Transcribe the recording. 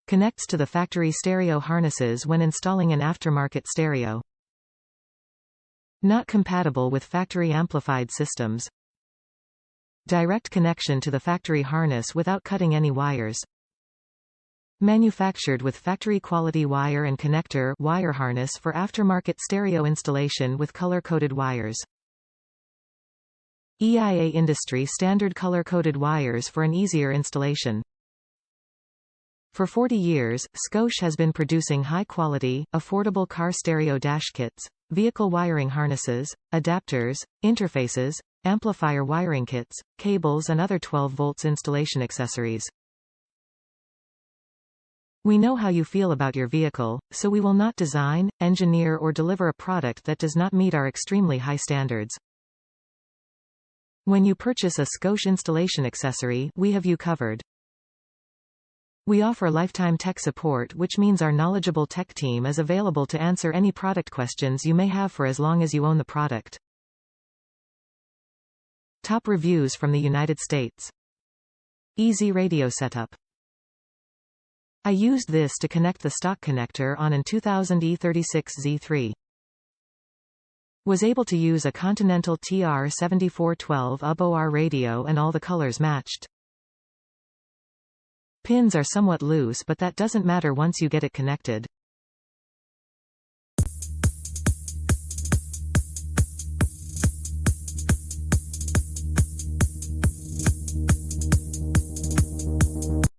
Connects to the factory stereo harnesses when installing an aftermarket stereo. Not compatible with factory amplified systems. Direct connection to the factory harness without cutting any wires. Manufactured with factory-quality wire and connector wire harness for aftermarket stereo installation with color-coded wires. EIA industry standard color-coded wires for an easier installation. For 40 years, Scosche has been producing high-quality, affordable car stereo dash kits, vehicle wiring harnesses, adapters, interfaces, amplifier wiring kits, cables and other 12 volts installation accessories. We know how you feel about your vehicle, so we will not design, engineer or deliver a product that does not meet our extremely high standards. When you purchase a Scosche installation accessory, we have you covered. We offer lifetime tech support, which means our knowledgeable tech team is available to answer any product questions you may have for as long as you own the product. Top reviews from the United States. Easy radio setup. I used this to connect the stock connector on an 2000 E36Z3. Was able to use a Continental TR7412 UB-OR radio and all the colors matched. Pins are somewhat loose, but that doesn't matter once you get it connected.